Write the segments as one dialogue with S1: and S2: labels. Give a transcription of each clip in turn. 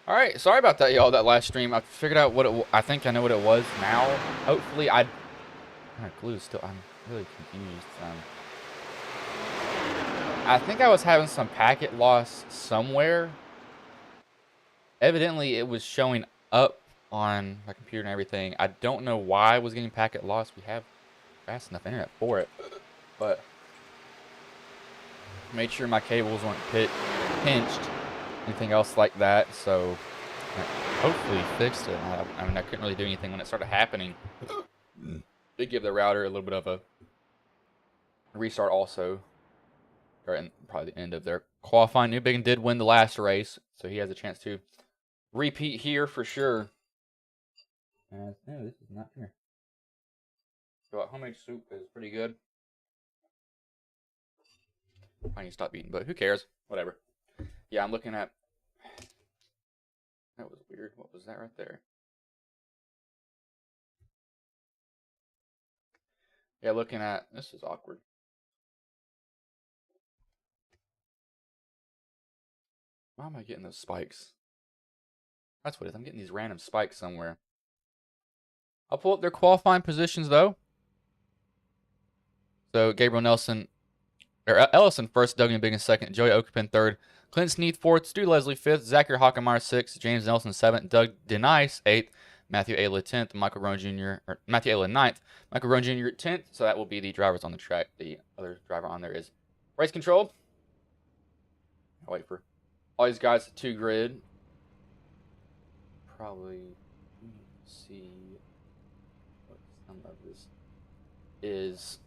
S1: All right, sorry about that, y'all. That last stream, I figured out what it. I think I know what it was now. Hopefully, I. My clue still. I'm really confused. I think I was having some packet loss somewhere. Evidently, it was showing up on my computer and everything. I don't know why I was getting packet loss. We have fast enough internet for it, but made sure my cables weren't pinched, anything else like that. So hopefully fixed it. I mean, I couldn't really do anything when it started happening. Did give the router a little bit of a restart also. Or probably the end of their qualifying. Newbigin did win the last race, so he has a chance to repeat here for sure. No, this is not here. So homemade soup is pretty good. I need to stop eating, but who cares? Whatever. Yeah, I'm looking at. That was weird. What was that right there? Yeah, looking at. This is awkward. Why am I getting those spikes? That's what it is. I'm getting these random spikes somewhere. I'll pull up their qualifying positions, though. So, Gabriel Nelson, or Ellison first, Doug Newbigin second, Joey Okapin third, Clint Sneath fourth, Stu Leslie fifth, Zachary Hockenmeyer sixth, James Nelson seventh, Doug Denice eighth, Matthew Ayla 10th, Michael Roan Jr., or Matthew Ayla 9th, Michael Roan Jr. 10th. So that will be the drivers on the track. The other driver on there is race control. I'll wait for all these guys to grid. Probably see what some of this is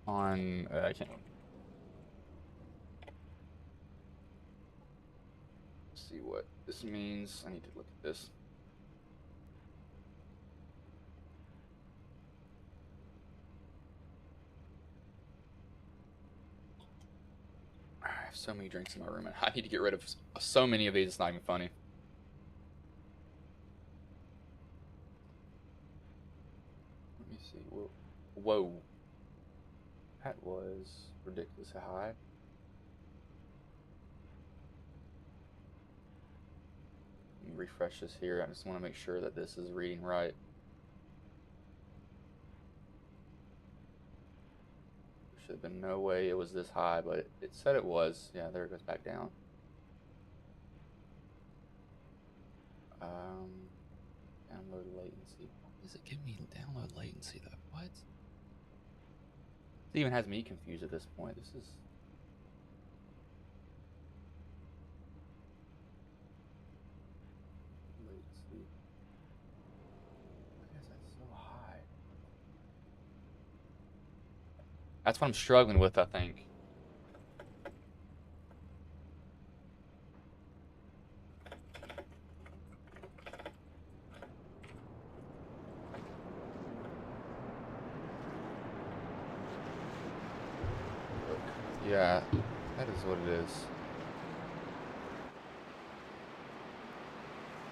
S1: on. I can't see what this means. I need to look at this. I have so many drinks in my room, and I need to get rid of so many of these. It's not even funny. Let me see. Whoa. That was ridiculously high. Let me refresh this here. I just want to make sure that this is reading right. There should have been no way it was this high, but it said it was. Yeah, there it goes back down. Download latency. Why does it give me download latency though? What? It even has me confused at this point. This is. Latency. Why is that so high? That's what I'm struggling with, I think. Yeah, that is what it is.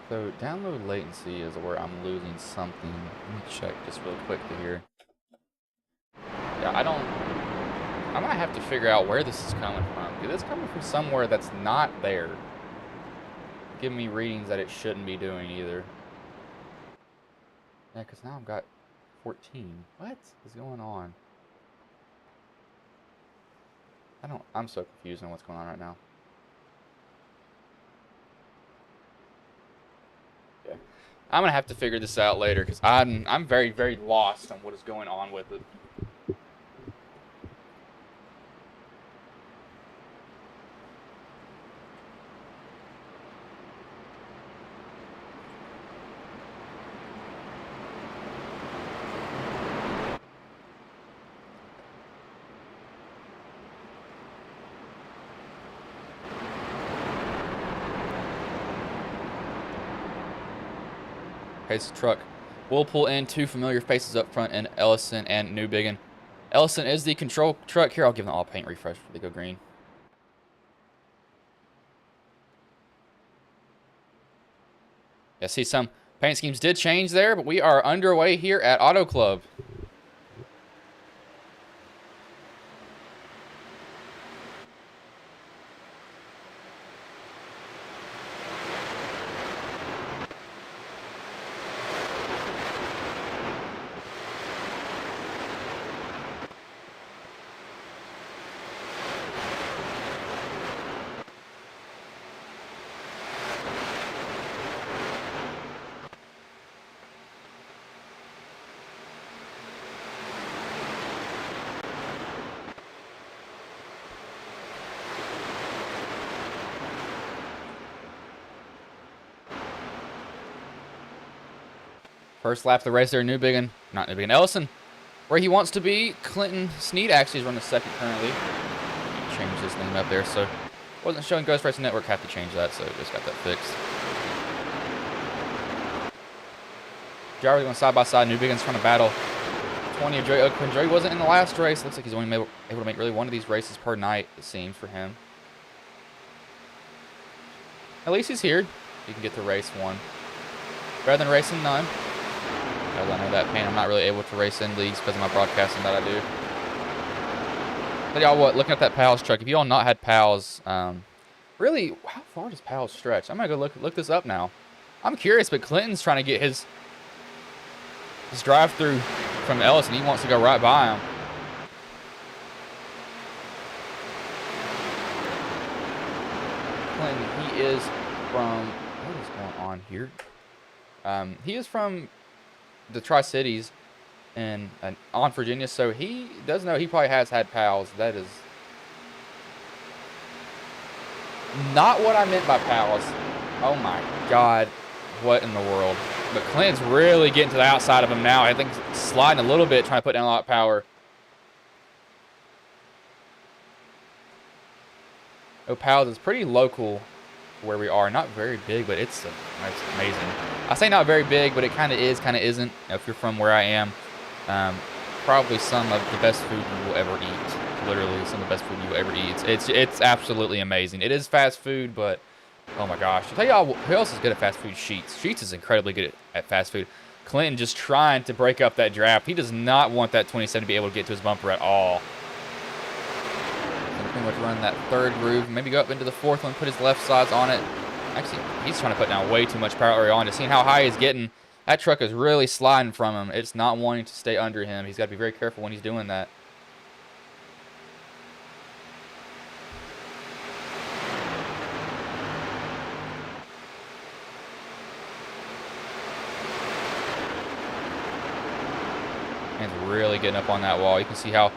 S1: So download latency is where I'm losing something. Let me check just real quickly here. Yeah, I'm gonna have to figure out where this is coming from. Because it's coming from somewhere that's not there. Giving me readings that it shouldn't be doing either. Yeah, because now I've got 14. What is going on? I'm so confused on what's going on right now. Yeah. I'm gonna have to figure this out later because I'm very, very lost on what is going on with it. Pace truck. We'll pull in two familiar faces up front in Ellison and Newbigin. Ellison is the control truck. Here, I'll give them all paint refresh before they go green. Yeah, see, some paint schemes did change there, but we are underway here at Auto Club. First lap of the race there, Newbigin. Not Newbigin, Ellison. Where he wants to be. Clinton Sneed actually is running second currently. Change this name up there, so wasn't showing Ghost Racing Network. Have to change that, so just got that fixed. Jarvis going side by side. Newbigin's trying to battle 20 of Joey Oakland. Joey wasn't in the last race. Looks like he's only able to make really one of these races per night, it seems, for him. At least he's here. He can get to race one. Better than racing none. As I know that pain, I'm not really able to race in leagues because of my broadcasting that I do. But y'all, what? Looking at that PALS truck, if y'all not had PALS, really, how far does PALS stretch? I'm gonna go look this up now. I'm curious, but Clinton's trying to get his drive-through from Ellison. He wants to go right by him. Clinton, he is from, what is going on here? He is from the Tri-Cities and on Virginia, so he does know he probably has had PALS. That is not what I meant by PALS. Oh my God, what in the world? But Clinton's really getting to the outside of him now. I think he's sliding a little bit, trying to put down a lot of power. Oh, PALS is pretty local where we are. Not very big, but it's amazing. I say not very big, but it kind of is, kind of isn't. If you're from where I am, probably some of the best food you will ever eat. Literally, some of the best food you will ever eat. It's absolutely amazing. It is fast food, but oh my gosh. I'll tell y'all who else is good at fast food. Sheets. Sheets is incredibly good at fast food. Clinton just trying to break up that draft. He does not want that 27 to be able to get to his bumper at all. Pretty much run that third groove, maybe go up into the fourth one, put his left sides on it. Actually, he's trying to put down way too much power early on. Just seeing how high he's getting, that truck is really sliding from him. It's not wanting to stay under him. He's got to be very careful when he's doing that. And really getting up on that wall. You can see how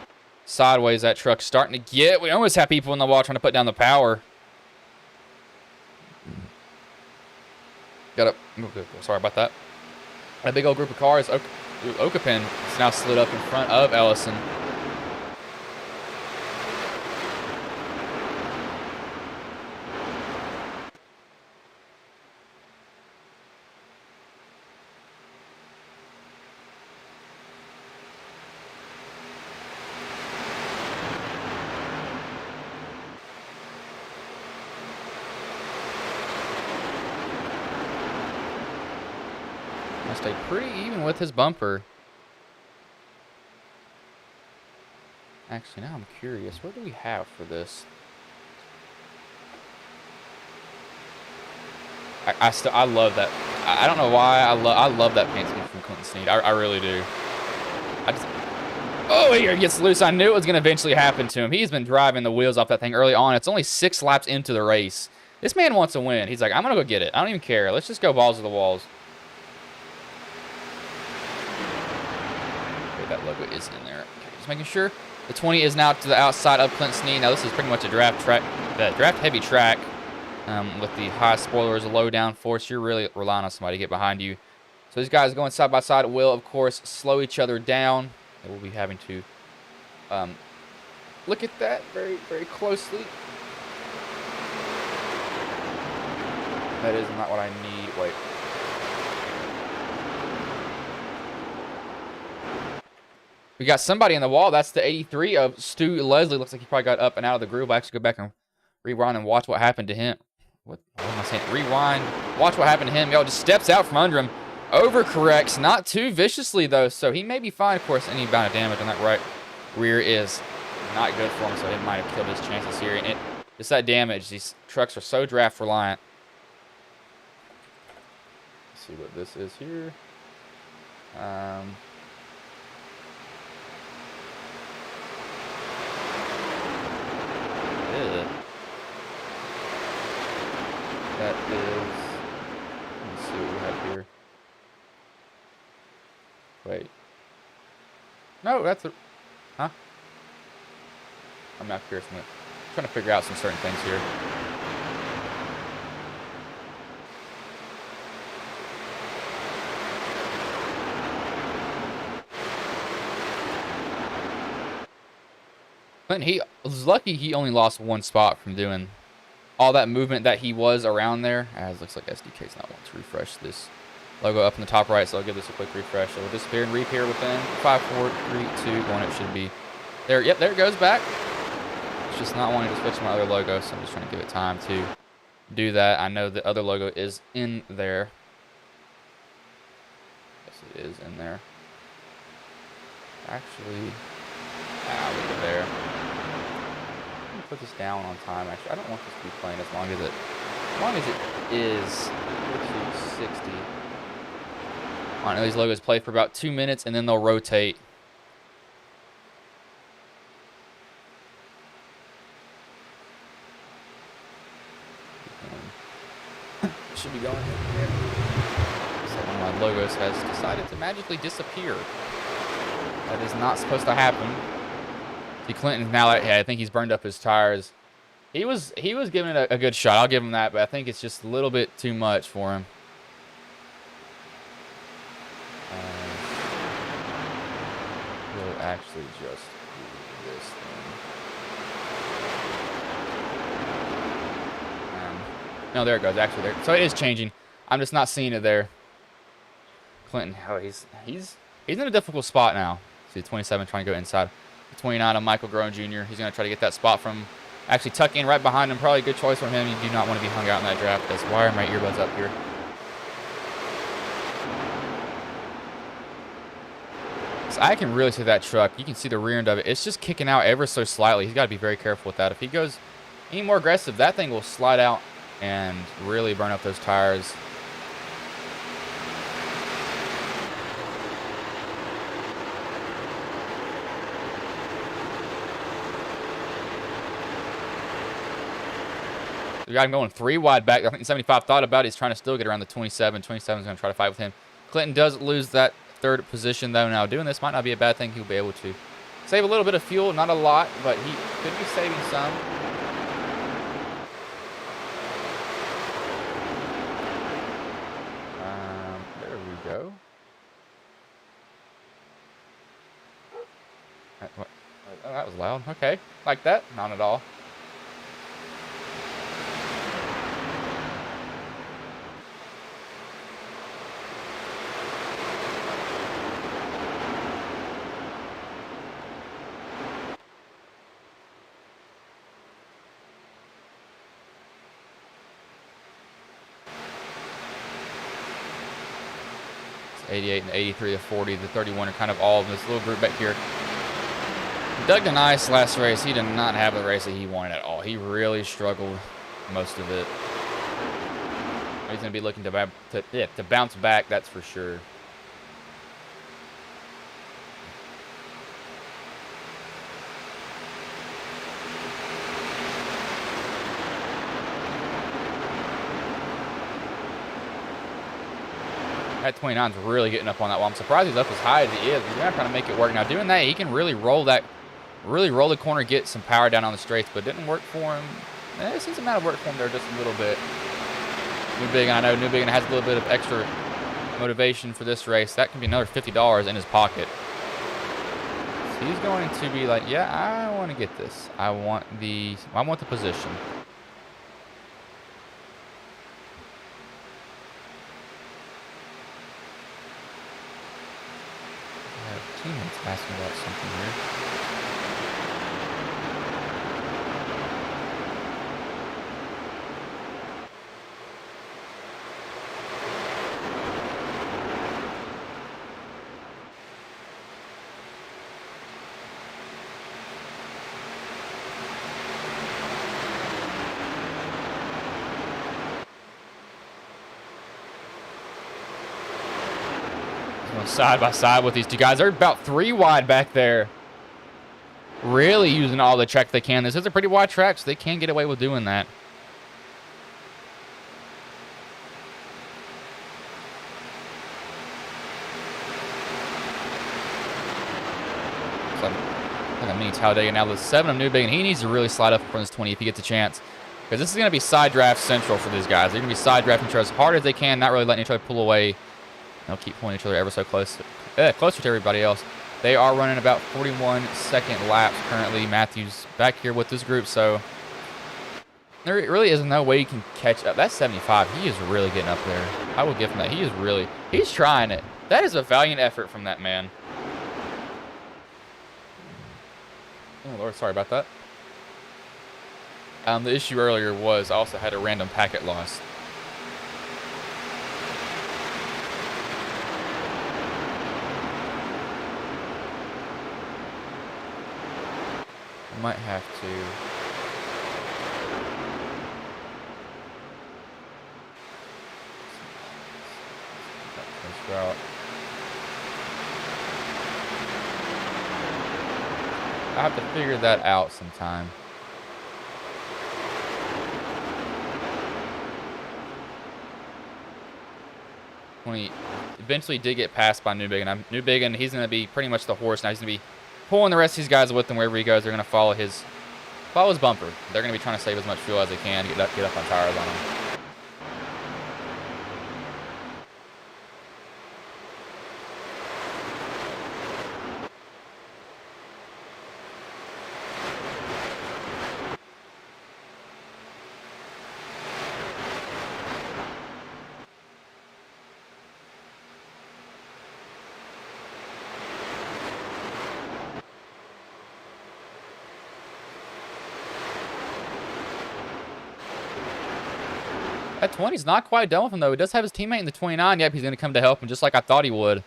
S1: sideways that truck's starting to get. We almost have people in the wall trying to put down the power. Got up. Sorry about that. A big old group of cars. Okapin is now slid up in front of Ellison. Stayed pretty even with his bumper. Actually, now I'm curious. What do we have for this? I love that. I don't know why. I love that paint scheme from Clinton Sneed. I really do. Oh, here he gets loose. I knew it was going to eventually happen to him. He's been driving the wheels off that thing early on. It's only 6 laps into the race. This man wants to win. He's like, I'm going to go get it. I don't even care. Let's just go balls to the walls. That logo is in there. Okay, just making sure. The 20 is now to the outside of Clinton Sneed. Now this is pretty much a draft heavy track with the high spoilers, low down force. You're really relying on somebody to get behind you. So these guys going side by side will, of course, slow each other down. And we'll be having to look at that very, very closely. That is not what I need. Wait. We got somebody in the wall. That's the 83 of Stu Leslie. Looks like he probably got up and out of the groove. I'll actually go back and rewind and watch what happened to him. What am I saying? Rewind. Watch what happened to him. Yo, just steps out from under him. Overcorrects. Not too viciously, though. So he may be fine. Of course, any amount of damage on that right rear is not good for him. So it might have killed his chances here. And it's that damage. These trucks are so draft reliant. Let's see what this is here. That is, let's see what we have here. Wait. No, that's a, huh? I'm not curious. I'm trying to figure out some certain things here. Clinton, he was lucky he only lost one spot from doing all that movement that he was around there. As looks like SDK's not wanting to refresh this logo up in the top right, so I'll give this a quick refresh. It will disappear and reappear within 5, 4, 3, 2, 1. It should be there. Yep, there it goes back. It's just not wanting to switch my other logo, so I'm just trying to give it time to do that. I know the other logo is in there. Yes, it is in there. Actually, look at there. Let me put this down on time. Actually, I don't want this to be playing as long as it is 60. I know these logos play for about 2 minutes and then they'll rotate. Should be going in here. So one of my logos has decided to magically disappear. That is not supposed to happen. See, Clinton now, I think he's burned up his tires. He was giving it a good shot. I'll give him that, but I think it's just a little bit too much for him. We'll actually just do this thing. No, there it goes. Actually, there. So it is changing. I'm just not seeing it there. Clinton, oh, he's in a difficult spot now. See, 27 trying to go inside. 29 on Michael Groen Jr. He's going to try to get that spot from actually tuck in right behind him. Probably a good choice for him. You do not want to be hung out in that draft. That's why are my earbuds up here. So I can really see that truck. You can see the rear end of it. It's just kicking out ever so slightly. He's got to be very careful with that. If he goes any more aggressive, that thing will slide out and really burn up those tires. We got him going 3 wide back. I think 75 thought about it. He's trying to still get around the 27. 27 is going to try to fight with him. Clinton does lose that 3rd position, though. Now, doing this might not be a bad thing. He'll be able to save a little bit of fuel. Not a lot, but he could be saving some. There we go. Oh, that was loud. Okay. Like that? Not at all. It's 88 and 83 to 40. The 31 are kind of all in this little group back here. Doug Denice last race, he did not have the race that he wanted at all. He really struggled most of it. He's going to be looking to bounce back, that's for sure. That 29's really getting up on that wall. I'm surprised he's up as high as he is. He's trying to make it work. Now, doing that, he can really roll the corner, get some power down on the straights, but it didn't work for him. It seems to matter work for him there just a little bit. Newbiggin, I know Newbiggin has a little bit of extra motivation for this race. That can be another $50 in his pocket. So he's going to be like, yeah, I want to get this. I want the position. Teammates asking about something here. Side by side with these two guys. They're about 3 wide back there. Really using all the track they can. This is a pretty wide track, so they can get away with doing that. So, like a mini Talladega. Now the 7 of Newbiggin, he needs to really slide up from this 20 if he gets a chance. Because this is going to be side draft central for these guys. They're going to be side drafting each other as hard as they can, not really letting each other pull away. They'll keep pulling each other ever so close, closer to everybody else. They are running about 41-second laps currently. Matthew's back here with this group, so there really is no way you can catch up. That's 75. He is really getting up there. I will give him that. He's trying it. That is a valiant effort from that man. Oh, Lord, sorry about that. The issue earlier was I also had a random packet loss. I might have to. Route. I have to figure that out sometime. When he eventually did get passed by Newbigin. Newbigin, he's going to be pretty much the horse now. He's going to be pulling the rest of these guys with him wherever he goes. They're going to follow his bumper. They're going to be trying to save as much fuel as they can, get up on tires on him. That 20's not quite done with him, though. He does have his teammate in the 29. Yep, he's going to come to help him just like I thought he would.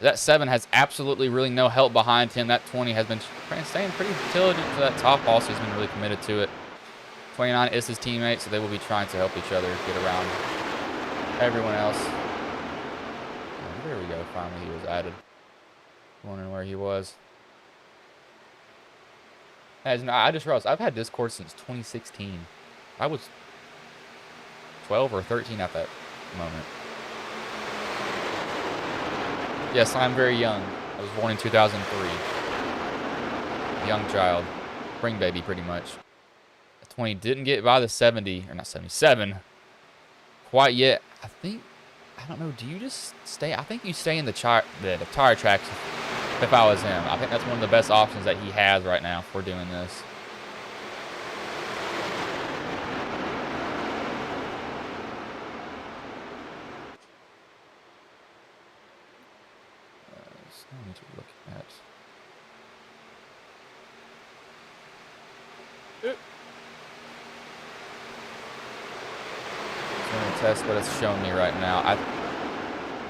S1: That 7 has absolutely really no help behind him. That 20 has been staying pretty diligent to that top also. He's been really committed to it. 29 is his teammate, so they will be trying to help each other get around everyone else. Oh, there we go. Finally, he was added. Wondering where he was. I just realized I've had Discord since 2016. I was 12 or 13 at that moment. Yes, I'm very young. I was born in 2003. Young child. Spring baby, pretty much. The 20 didn't get by the 70, or not 77, quite yet. I don't know, do you just stay? I think you stay in the tire tracks if I was him. I think that's one of the best options that he has right now for doing this. I need to look at. I'm going to test what it's showing me right now. I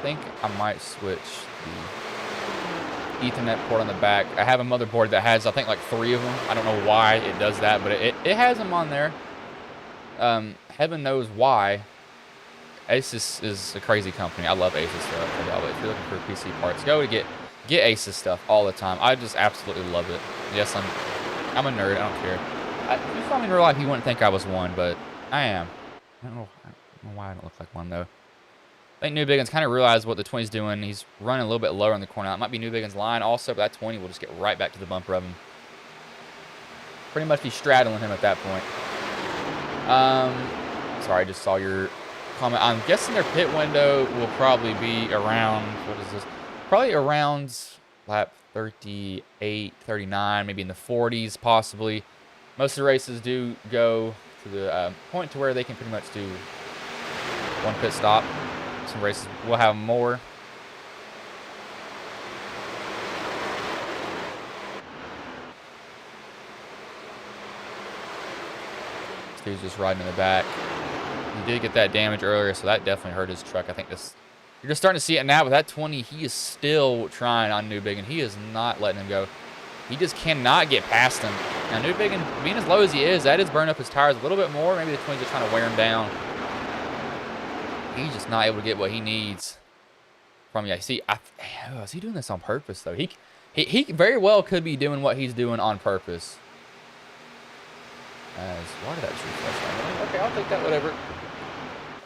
S1: think I might switch the Ethernet port on the back. I have a motherboard that has, I think, like 3 of them. I don't know why it does that, but it has them on there. Heaven knows why. Asus is a crazy company. I love Asus stuff. But if you're looking for PC parts, go to get Asus stuff all the time. I just absolutely love it. Yes, I'm a nerd. I don't care. If you saw me in real life, you wouldn't think I was one, but I am. I don't know why I don't look like one, though. I think Newbigin's kind of realized what the 20's doing. He's running a little bit lower in the corner. It might be Newbigin's line also, but that 20 will just get right back to the bumper of him. Pretty much be straddling him at that point. Sorry, I just saw your comment. I'm guessing their pit window will probably be around, what is this? Probably around lap 38, 39, maybe in the 40s possibly. Most of the races do go to the point to where they can pretty much do one pit stop. Some races will have more. This dude's just riding in the back. He did get that damage earlier, so that definitely hurt his truck. I think you're just starting to see it now, but that 20, he is still trying on Newbigin. He is not letting him go. He just cannot get past him. Now, Newbigin, being as low as he is, that is burning up his tires a little bit more. Maybe the 20's just trying to wear him down. He's just not able to get what he needs from you. See, is he doing this on purpose, though? He very well could be doing what he's doing on purpose. Why did that just refresh? Okay, I'll take that, whatever. I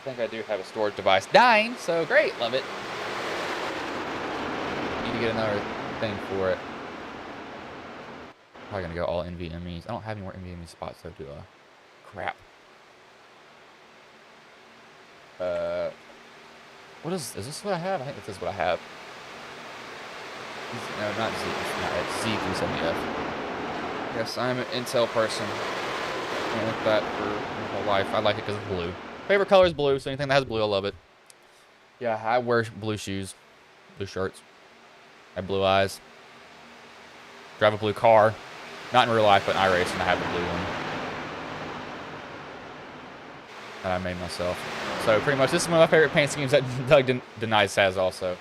S1: think I do have a storage device dying, so great, love it. Need to get another thing for it. Probably gonna go all NVMEs. I don't have any more NVMe spots, though, do I? Crap. What is this what I have? I think this is what I have. No, not Z. It's Z370F. Yes, I'm an Intel person. I like that for my whole life. I like it because it's blue. Favorite color is blue, so anything that has blue, I love it. Yeah, I wear blue shoes, blue shirts. I have blue eyes. Drive a blue car. Not in real life, but in iRacing, I have a blue one that I made myself. So pretty much, this is one of my favorite paint schemes that Doug Denies has also.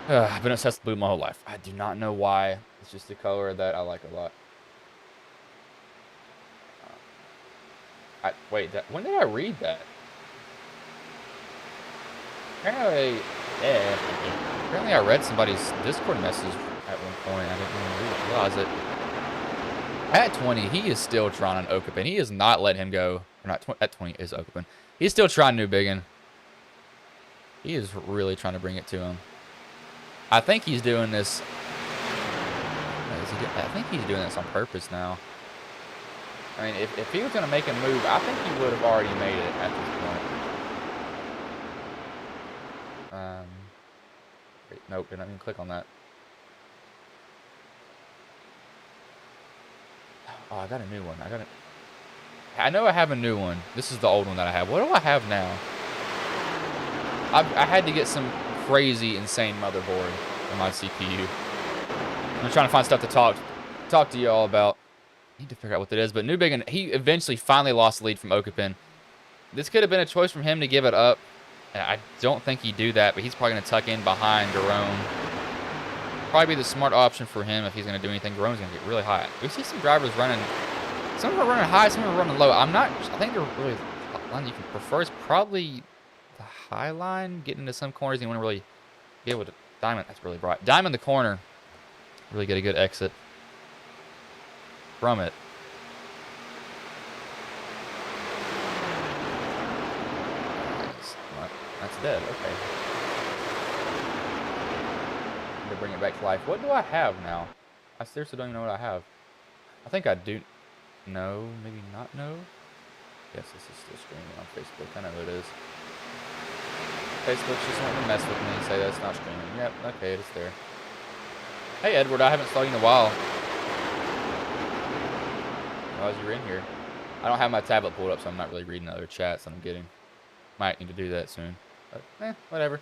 S1: I've been obsessed with blue my whole life. I do not know why. It's just a color that I like a lot. Wait, when did I read that? Apparently I read somebody's Discord message at one point. I didn't even realize it. At 20, he is still trying on Okapin. He is not letting him go. Or not at 20 is Okapin. He's still trying New Biggin. He is really trying to bring it to him. I think he's doing this. I think he's doing this on purpose now. I mean, if he was going to make a move, I think he would have already made it at this point. Wait, nope, didn't even click on that. Oh, I got a new one. I know I have a new one. This is the old one that I have. What do I have now? I had to get some crazy, insane motherboard on my CPU. I'm trying to find stuff to talk to y'all about. I need to figure out what it is. But New Biggin, he eventually finally lost the lead from Okapin. This could have been a choice from him to give it up. I don't think he'd do that, but he's probably going to tuck in behind Garone. Probably be the smart option for him if he's going to do anything. Garone's going to get really high. We see some drivers running. Some of them are running high, some of them are running low. I think they're really, the line you can prefer is probably the high line. Getting into some corners, you want to really be able to diamond. That's really bright. Diamond the corner. Really get a good exit from it. That's dead. Okay. To bring it back to life. What do I have now? I seriously don't even know what I have. I think I do know. Maybe not know. Yes, this is still streaming on Facebook. I know it is. Facebook's just wanting to mess with me and say that it's not streaming. Yep. Okay, it's there. Hey, Edward. I haven't saw you in a while. As you're in here. I don't have my tablet pulled up, so I'm not really reading the other chats that I'm getting. Might need to do that soon. But, whatever.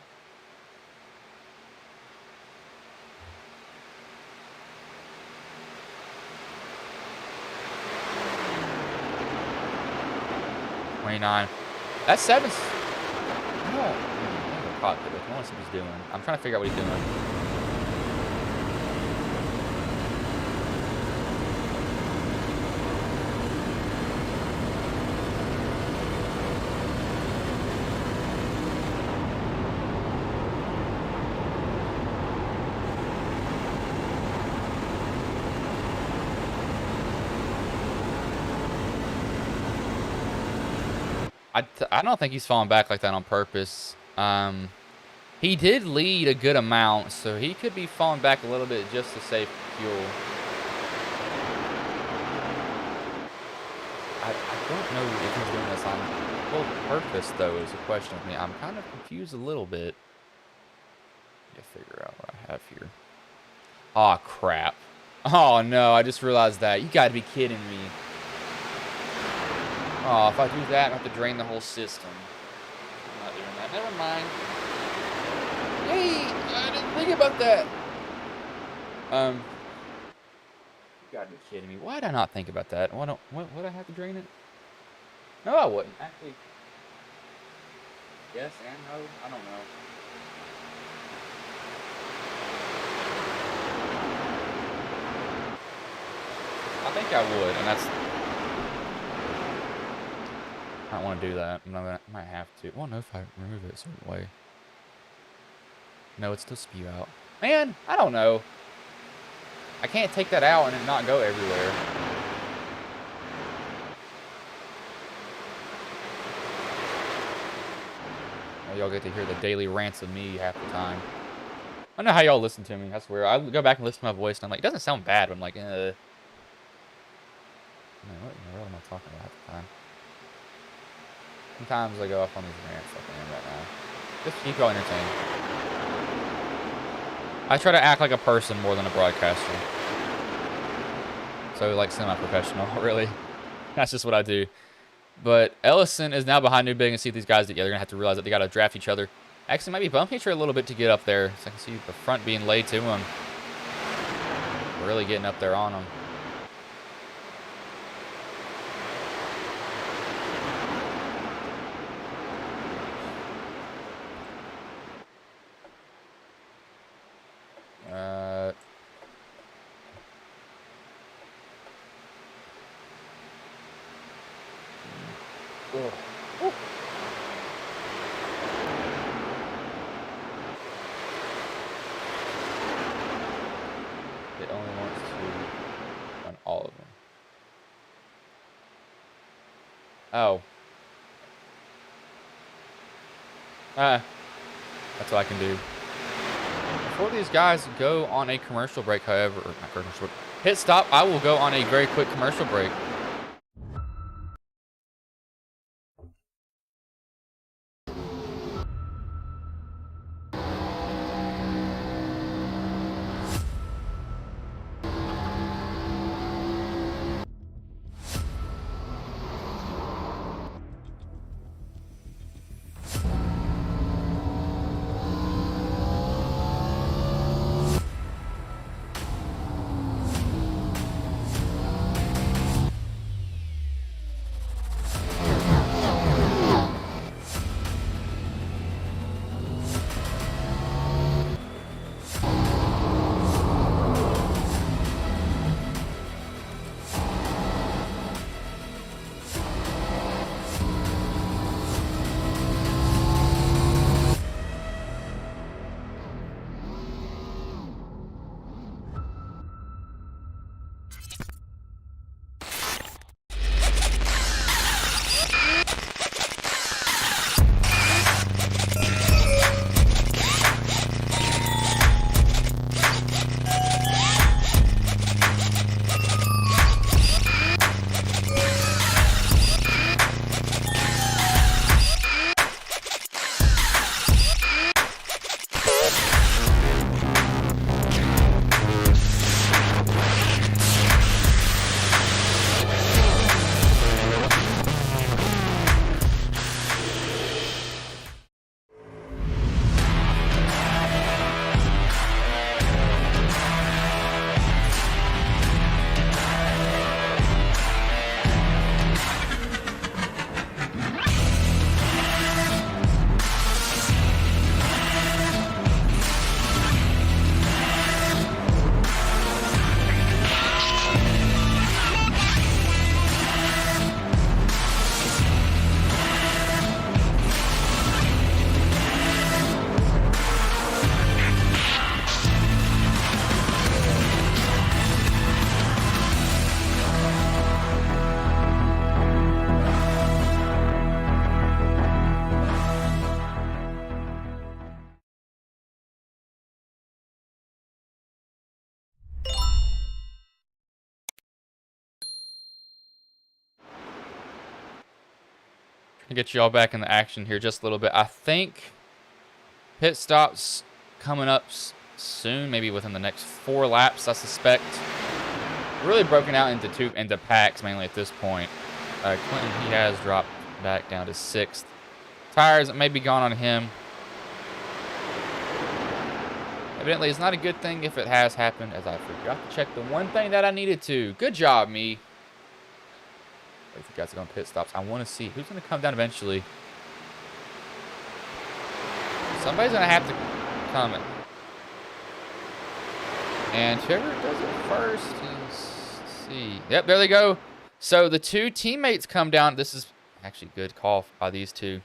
S1: That's 7. I want to see what he's doing. I'm trying to figure out what he's doing. I don't think he's falling back like that on purpose. He did lead a good amount, so he could be falling back a little bit just to save fuel. I don't know if he's doing this on full purpose, though, is a question of me. I'm kind of confused a little bit. To figure out what I have here. Aw, crap. Oh, no, I just realized that. You gotta be kidding me. Oh, if I do that, I have to drain the whole system. I'm not doing that. Never mind. Hey, I didn't think about that. You gotta be kidding me. Why did I not think about that? Would I have to drain it? No, I wouldn't. Actually, yes and no. I don't know. I think I would, and that's... I don't want to do that. I might have to. I don't know if I remove it a certain way. No, it's still spew out. Man, I don't know. I can't take that out and it not go everywhere. Well, y'all get to hear the daily rants of me half the time. I don't know how y'all listen to me. I swear. I go back and listen to my voice and I'm like, it doesn't sound bad, but I'm like, Man, what am I talking about half the time? Sometimes I go off on these rants like I am right now. Just keep y'all entertained. I try to act like a person more than a broadcaster. So, like, semi-professional, really. That's just what I do. But Ellison is now behind New Big and see these guys together. They're going to have to realize that they got to draft each other. Actually, might be bumping each other a little bit to get up there. So I can see the front being laid to him. Really getting up there on him. It only wants to run all of them. Oh. That's what I can do. Before these guys go on a commercial break, however, or not commercial, pit stop, I will go on a very quick commercial break. Get you all back in the action here just a little bit. I think pit stops coming up soon, maybe within the next 4 laps, I suspect. Really broken out into packs mainly at this point. Clinton, he has dropped back down to 6th. Tires may be gone on him. Evidently, it's not a good thing if it has happened, as I forgot to check the one thing that I needed to. Good job, me. If you guys are going pit stops, I want to see who's going to come down eventually. Somebody's going to have to come in. And whoever does it first is, let's see. Yep, there they go. So the 2 teammates come down. This is actually a good call by these 2.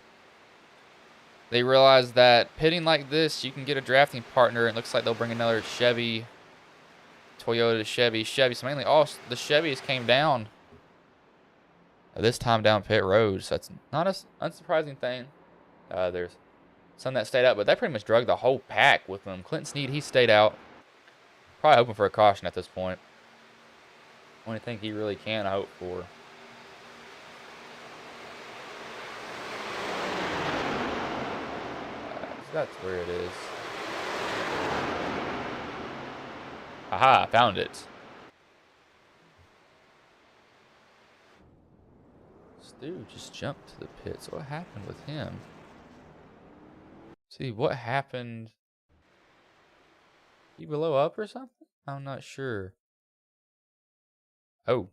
S1: They realize that pitting like this, you can get a drafting partner. It looks like they'll bring another Chevy, Toyota, Chevy. So mainly all the Chevys came down. This time down pit road, so that's not an unsurprising thing. There's some that stayed out, but that pretty much drug the whole pack with them. Clinton Sneed, he stayed out. Probably hoping for a caution at this point. Only thing he really can hope for. So that's where it is. Aha, I found it. This dude just jumped to the pits. What happened with him? See, what happened? He below up or something? I'm not sure. Oh.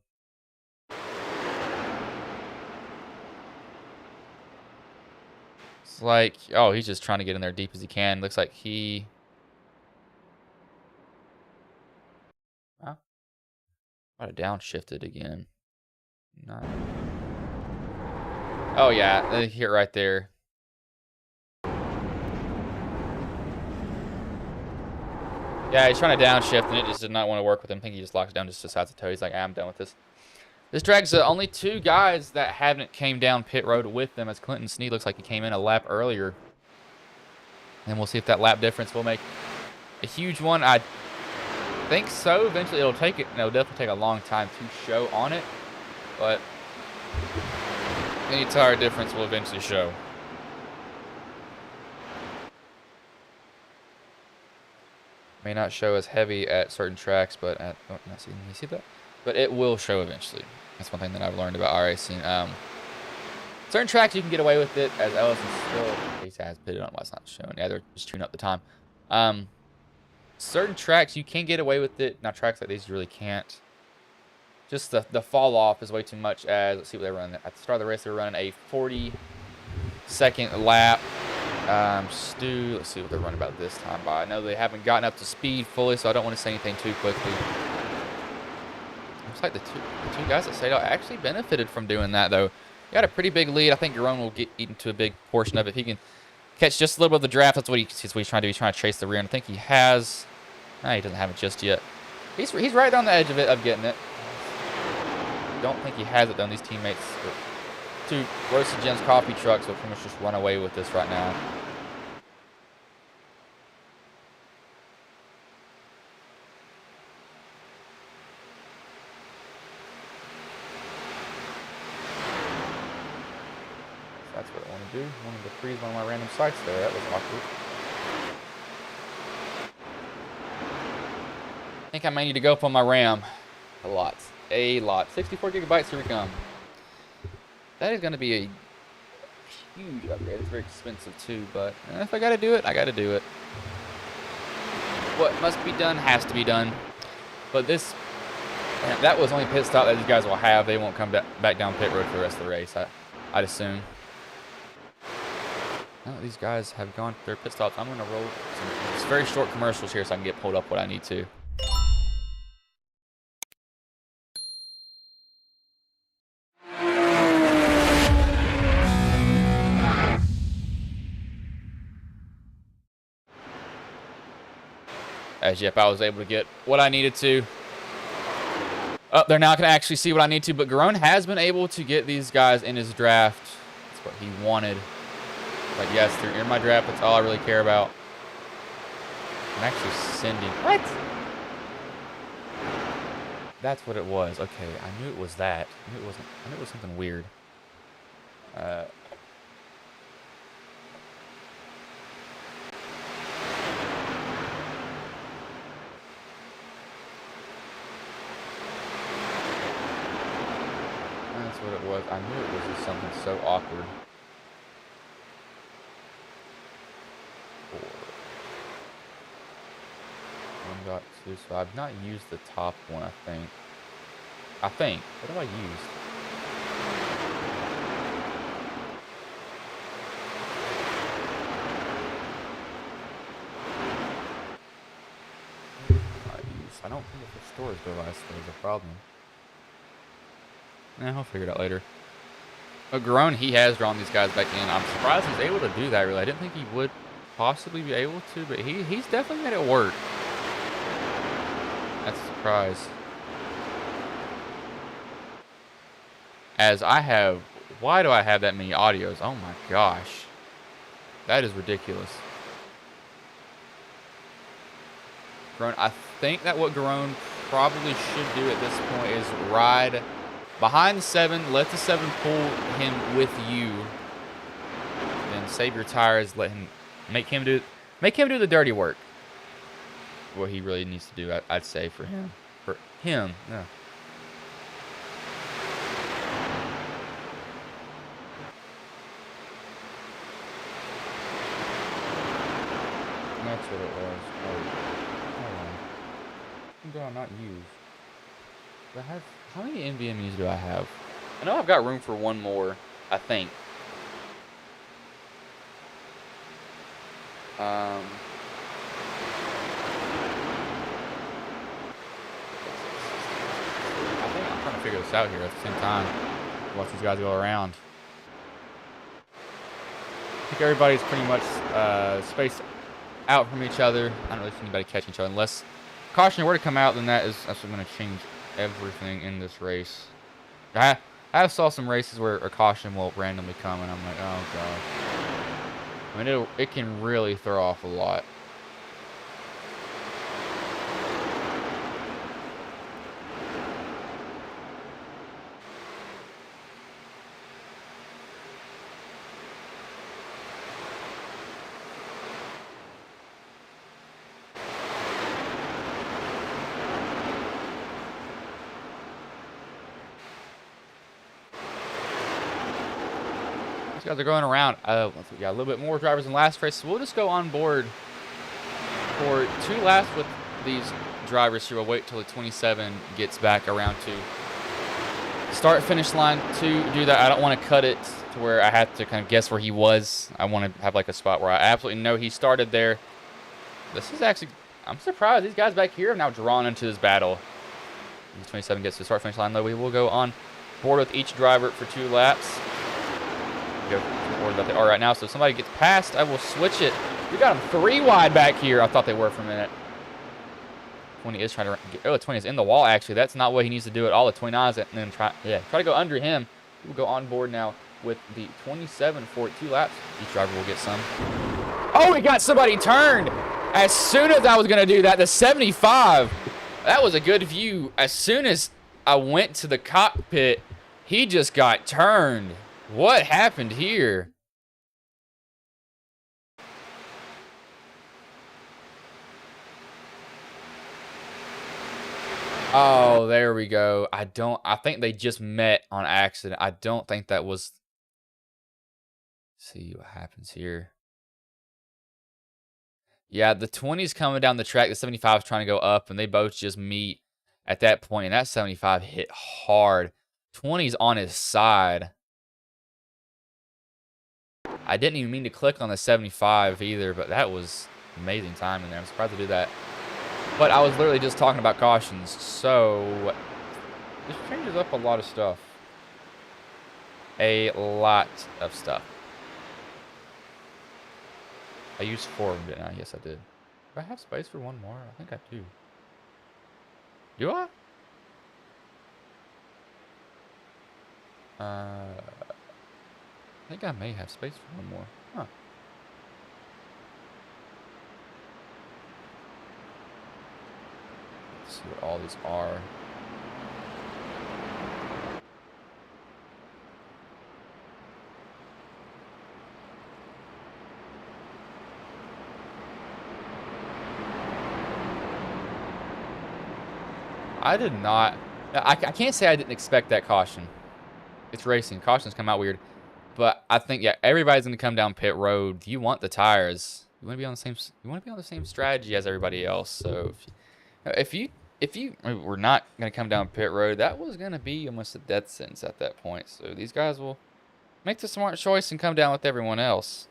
S1: It's like, oh, he's just trying to get in there deep as he can. Looks like he... Wow. Might have downshifted again. Not... Oh, yeah. They hit right there. Yeah, he's trying to downshift, and it just did not want to work with him. I think he just locks down, just decides to tow. He's like, I'm done with this. This drag's the only 2 guys that haven't came down pit road with them, as Clinton Sneed looks like he came in a lap earlier. And we'll see if that lap difference will make a huge one. I think so. Eventually, it'll definitely take a long time to show on it. But any tire difference will eventually show. May not show as heavy at certain tracks, but at you see that? But it will show eventually. That's one thing that I've learned about racing. Certain tracks you can get away with it, as Ellison still has pitted on why it's not showing. Yeah, they're just tuning up the time. Certain tracks you can get away with it. Now tracks like these you really can't. Just the fall off is way too much. As let's see what they run at the start of the race. They were running a 40-second lap. Stu, let's see what they're running about this time by. I know they haven't gotten up to speed fully, so I don't want to say anything too quickly. Looks like the two guys at Sato actually benefited from doing that, though. He got a pretty big lead. I think Garone will get into a big portion of it. If he can catch just a little bit of the draft, that's what he's trying to do. He's trying to chase the rear, and I think he has. No, he doesn't have it just yet. He's right on the edge of getting it. I don't think he has it, though. These teammates, 2 Roasted Gems coffee trucks will pretty much just run away with this right now. That's what I want to do. I wanted to freeze one of my random sites there. That was awkward. I think I may need to go up on my RAM. A lot. 64 gigabytes, here we come. That is going to be a huge upgrade. It's very expensive too, but if I got to do it, I got to do it. What must be done has to be done. But that was only pit stop that these guys will have. They won't come back down pit road for the rest of the race, I'd assume. Now that these guys have gone through their pit stops, I'm going to roll some very short commercials here so I can get pulled up what I need to. As yep, I was able to get what I needed to. Oh, they're not going to actually see what I need to, but Garone has been able to get these guys in his draft. That's what he wanted. But yes, they're in my draft. That's all I really care about. I'm actually sending... What? That's what it was. Okay, I knew it was that. I knew it was something weird. That's what it was. I knew it was just something so awkward. 1.2, so I've not used the top one, I think. What have I used? I don't think it's a storage device that is a problem. I'll figure it out later. But Garone, he has drawn these guys back in. I'm surprised he's able to do that, really. I didn't think he would possibly be able to, but he's definitely made it work. That's a surprise. As I have... Why do I have that many audios? Oh my gosh. That is ridiculous. Garone, I think that what Garone probably should do at this point is ride behind the 7, let the 7 pull him with you. Then save your tires, make him do the dirty work. what he really needs to do. I'd say for him. For him, yeah. That's what it was. Oh, hold on. What do I not use? Do I have, how many NVMEs do I have? I know I've got room for one more, I think. I think I'm trying to figure this out here at the same time. Watch these guys go around. I think everybody's pretty much spaced out from each other. I don't really see anybody catching each other unless caution were to come out. Then that's going to change everything in this race. I saw some races where a caution will randomly come, and I'm like, oh god. I mean, it can really throw off a lot. Guys are going around. We got a little bit more drivers than last race, so we'll just go on board for 2 laps with these drivers here. We'll wait till the 27 gets back around to start finish line to do that. I don't want to cut it to where I have to kind of guess where he was. I want to have like a spot where I absolutely know he started there. This is actually, I'm surprised these guys back here have now drawn into this battle. The 27 gets to the start finish line though. We will go on board with each driver for 2 laps. Go forward about they are right now. So if somebody gets past, I will switch it. We got them 3 wide back here. I thought they were for a minute. 20 is trying to get, oh, 20 is in the wall actually. That's not what he needs to do at all. The 29 is and then try to go under him. We'll go on board now with the 27 for 2 laps. Each driver will get some. Oh, we got somebody turned. As soon as I was gonna do that, the 75. That was a good view. As soon as I went to the cockpit, he just got turned. What happened here? Oh, there we go. I think they just met on accident. I don't think that was. Let's see what happens here. Yeah, the 20's coming down the track. The 75 is trying to go up, and they both just meet at that point. And that 75 hit hard. 20's on his side. I didn't even mean to click on the 75 either, but that was amazing timing there. I'm surprised to do that. But I was literally just talking about cautions, so this changes up a lot of stuff. A lot of stuff. I used 4 of them, didn't I? Yes, I did. Do I have space for one more? I think I do. Do I? I think I may have space for one more. Huh. Let's see what all these are. I did not. I can't say I didn't expect that caution. It's racing. Cautions come out weird. But I think, yeah, everybody's going to come down pit road. You want the tires. You want to be on the same. You want to be on the same strategy as everybody else. So if you were not going to come down pit road, that was going to be almost a death sentence at that point. So these guys will make the smart choice and come down with everyone else.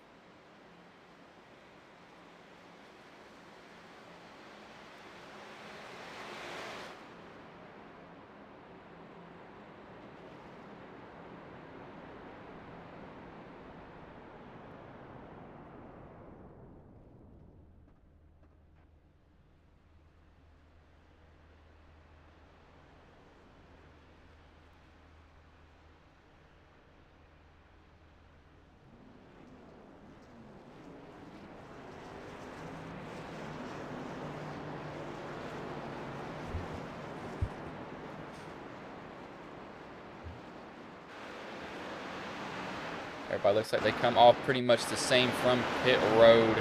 S1: Everybody looks like they come off pretty much the same from pit road.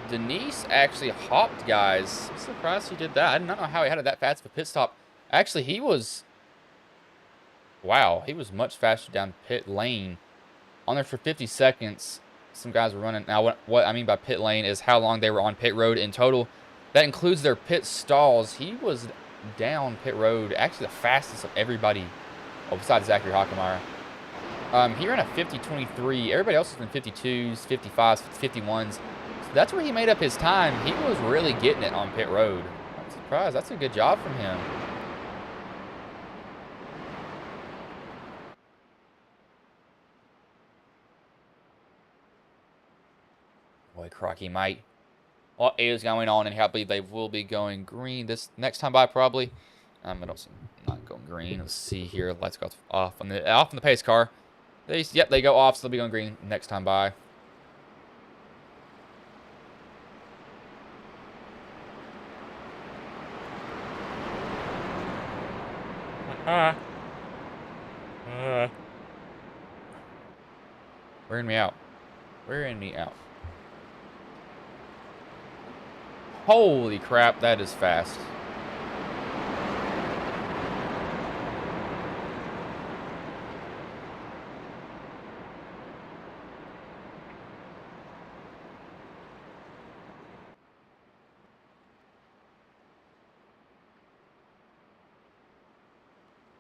S1: Denise actually hopped, guys. I'm surprised he did that. I did not know how he had that fast of a pit stop. Actually, he was... Wow, he was much faster down pit lane. On there for 50 seconds, some guys were running. Now, what I mean by pit lane is how long they were on pit road in total. That includes their pit stalls. He was down pit road, actually the fastest of everybody, besides Zachary Hockemeyer. He ran a 50.23. Everybody else was in 52s, 55s, 51s. So that's where he made up his time. He was really getting it on pit road. I'm surprised. That's a good job from him. Boy, Crocky might. What is going on? And I believe they will be going green this next time by, probably. I don't see not going green. Let's see here. Lights go off on the pace car. Yep, they go off, so they'll be going green next time by. Wearing me out. Wearing me out. Holy crap, that is fast.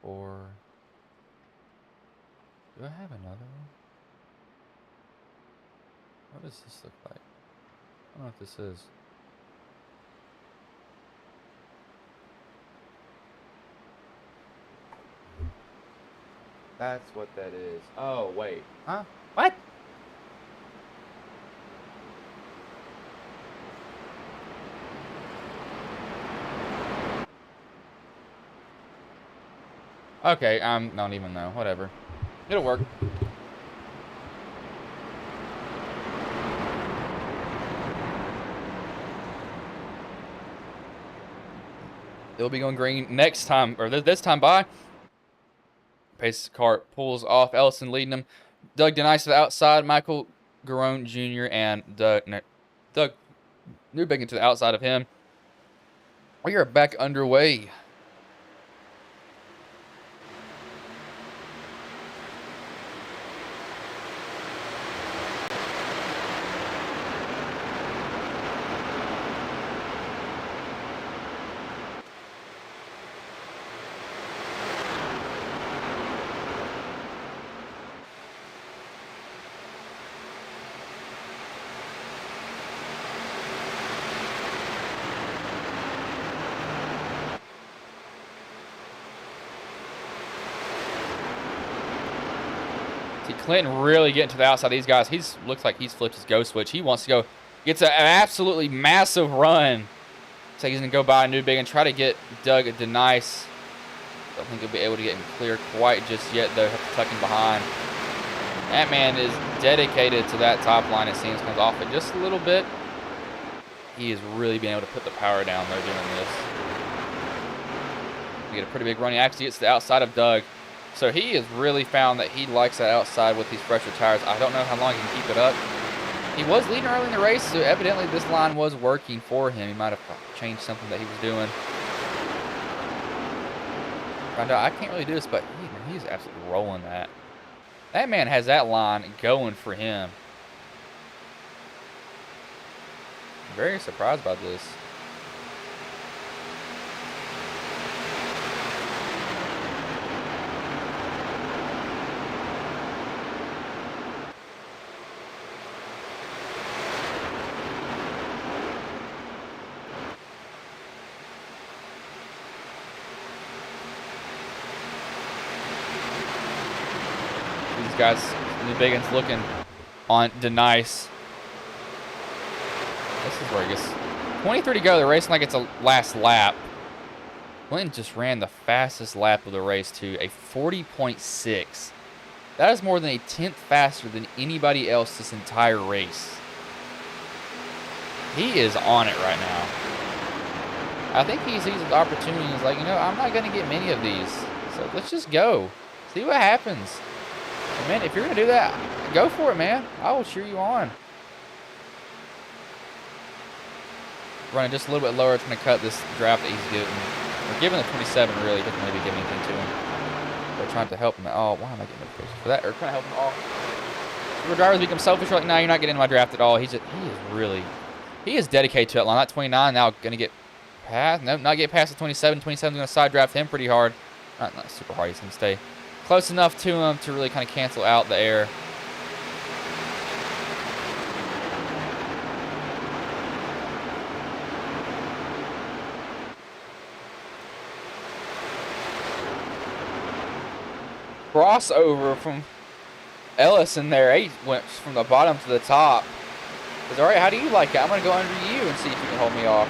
S1: Or do I have another one? What does this look like? I don't know what this is. That's what that is. Oh, wait. Huh? What? Okay, I don't even know. Whatever. It'll work. They'll be going green next time, or this time by. Pace car pulls off. Ellison leading them. Doug Denice to the outside. Michael Garone Jr. and Doug Newbegin to the outside of him. We are back underway. Clinton really getting to the outside of these guys. Looks like he's flipped his go switch. He wants to go. Gets an absolutely massive run. So he's going to go by Newbig and try to get Doug Denice. Don't think he'll be able to get him clear quite just yet, though. Have to tuck him behind. That man is dedicated to that top line. It seems comes off it just a little bit. He is really being able to put the power down there doing this. We get a pretty big run. He actually gets to the outside of Doug. So he has really found that he likes that outside with these fresher tires. I don't know how long he can keep it up. He was leading early in the race, so evidently this line was working for him. He might have changed something that he was doing. Found out I can't really do this, but he's absolutely rolling that. That man has that line going for him. I'm very surprised by this. Guys, Newbigin's looking on Denice. This is where he gets 23 to go. They're racing like it's a last lap. Clinton just ran the fastest lap of the race to a 40.6. That is more than a tenth faster than anybody else this entire race. He is on it right now. I think he sees the opportunity. He's like, I'm not going to get many of these. So let's just go. See what happens. And man, if you're going to do that, go for it, man. I will cheer you on. running just a little bit lower. It's going to cut this draft that he's getting. We're giving the 27 really doesn't really give anything to him. We're trying to help him. Oh, why am I getting notifications for that? Or trying to help him off. The drivers become selfish. Like, no, you're not getting in my draft at all. He is dedicated to that line. Not 29 now going to get past. No, not get past the 27. 27 is going to side draft him pretty hard. Not super hard. He's going to stay close enough to him to really kind of cancel out the air. Crossover from Ellison there. He went from the bottom to the top. All right, how do you like it? I'm going to go under you and see if you can hold me off.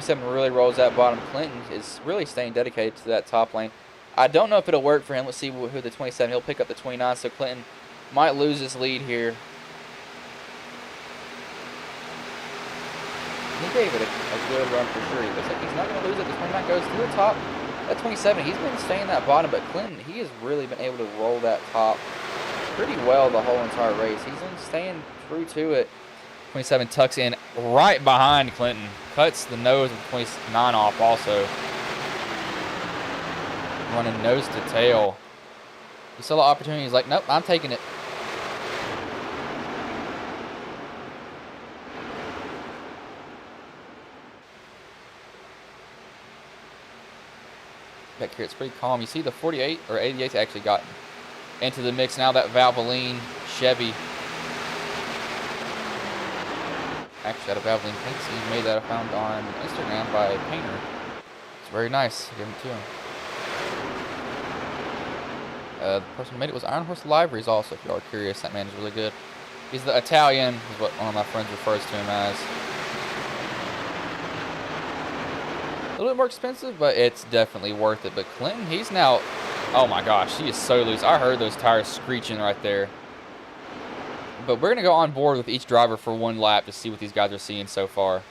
S1: Really rolls that bottom. Clinton is really staying dedicated to that top lane. I don't know if it'll work for him. Let's see who the 27. He'll pick up the 29, so Clinton might lose his lead here. He gave it a good run for sure. He looks like he's not going to lose it. The 29 goes to the top. That 27, he's been staying that bottom, but Clinton, he has really been able to roll that top pretty well the whole entire race. He's been staying true to it. 27 tucks in right behind Clinton. Cuts the nose of 29 off also. Running nose to tail. He saw the opportunity. He's like, nope, I'm taking it. Back here, it's pretty calm. You see the 48 or 88's actually gotten into the mix now. That Valvoline Chevy. Actually, out of Valvoline paints, he made that. I found on Instagram by a painter. It's very nice. Give it to him. The person who made it was Iron Horse Liveries also, if y'all are curious. That man is really good. He's the Italian, is what one of my friends refers to him as. A little bit more expensive, but it's definitely worth it. But Clinton, he's now, oh my gosh, he is so loose. I heard those tires screeching right there. But we're going to go on board with each driver for one lap to see what these guys are seeing so far.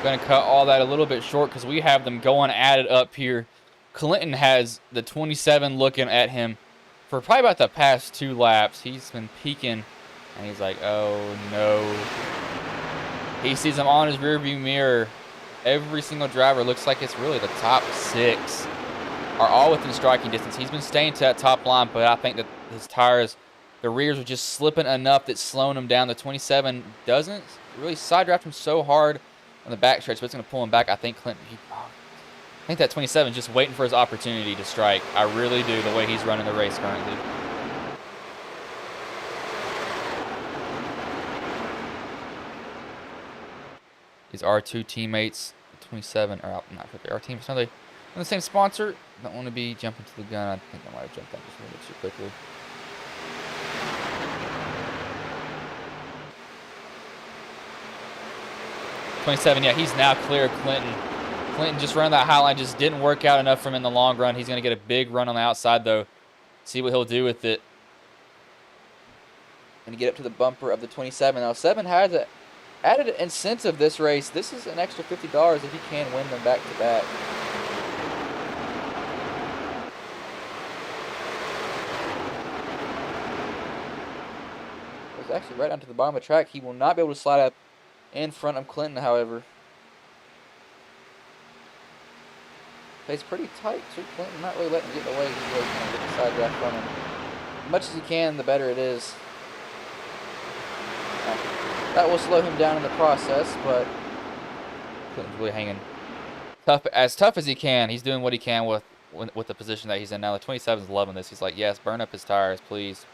S1: Going to cut all that a little bit short because we have them going at it up here. Clinton has the 27 looking at him for probably about the past 2 laps. He's been peeking, and he's like, oh, no. He sees him on his rearview mirror. Every single driver looks like it's really the top 6 are all within striking distance. He's been staying to that top line, but I think that his tires, the rears are just slipping enough that's slowing him down. The 27 doesn't really side draft him so hard on the back stretch, but it's going to pull him back. I think Clinton, I think that 27 is just waiting for his opportunity to strike. I really do, the way he's running the race currently. These R2 teammates, 27 are out, not for our team. So they're the same sponsor. Don't want to be jumping to the gun. I think I might have jumped out just a little bit too quickly. .27, yeah, he's now clear of Clinton. Clinton just running that high line, just didn't work out enough for him in the long run. He's going to get a big run on the outside, though. See what he'll do with it. Going to get up to the bumper of the 27. Now, 7 has an added incentive this race. This is an extra $50 if he can win them back-to-back. It's actually right down to the bottom of the track. He will not be able to slide up in front of Clinton, however. Plays pretty tight, too. Clinton not really letting him get away. He's really trying to get the side draft from him. As much as he can, the better it is. That will slow him down in the process, but Clinton's really hanging as tough as he can. He's doing what he can with the position that he's in now. The 27's loving this. He's like, yes, burn up his tires, please.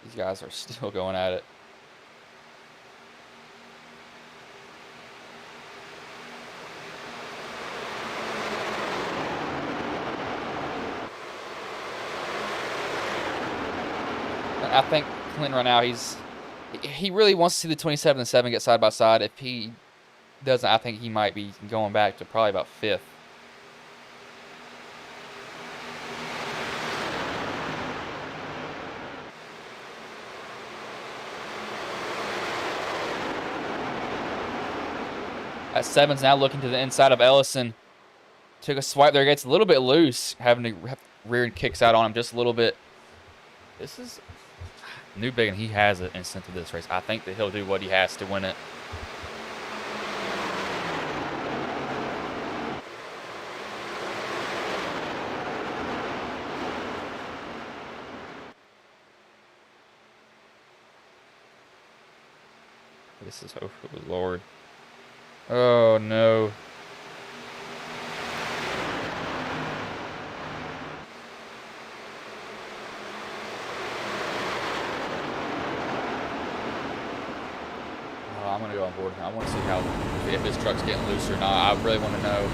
S1: These guys are still going at it. I think Clinton right now, he really wants to see the 27 and 7 get side by side. If he doesn't, I think he might be going back to probably about 5th. That 7's now looking to the inside of Ellison. Took a swipe there, gets a little bit loose, having to rear and kicks out on him just a little bit. This is New Big, and he has an instant to this race. I think that he'll do what he has to win it. This is, oh Lord. Oh no. I'm gonna go on board. I want to see if this truck's getting loose or not. I really want to know.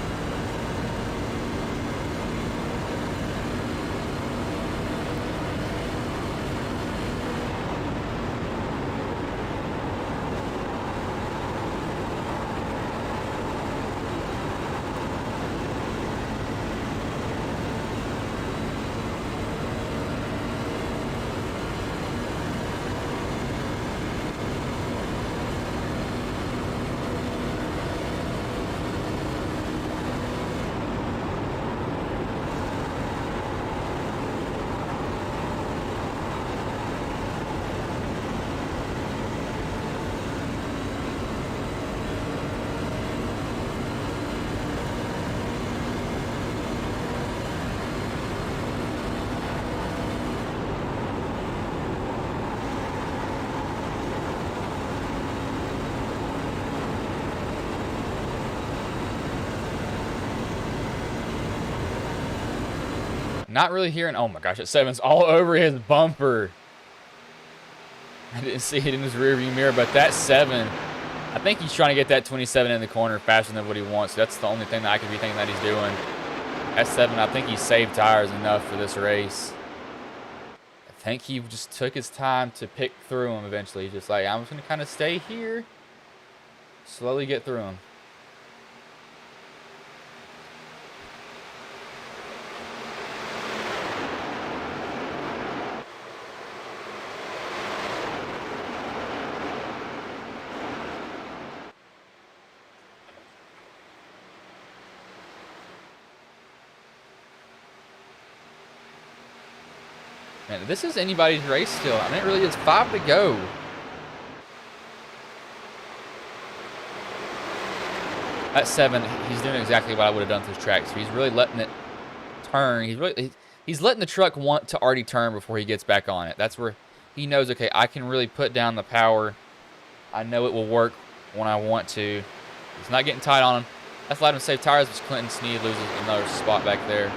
S1: Not really hearing. Oh my gosh, that 7's all over his bumper. I didn't see it in his rearview mirror, but that 7, I think he's trying to get that 27 in the corner faster than what he wants. That's the only thing that I could be thinking that he's doing. That 7, I think he saved tires enough for this race. I think he just took his time to pick through him eventually. Just like, I'm just going to kind of stay here, slowly get through him. Man, this is anybody's race still. I mean, it really is 5 to go. At 7, he's doing exactly what I would have done to his track. So he's really letting it turn. He's letting the truck want to already turn before he gets back on it. That's where he knows, okay, I can really put down the power. I know it will work when I want to. He's not getting tight on him. That's allowed him to save tires, but Clinton Sneed loses another spot back there.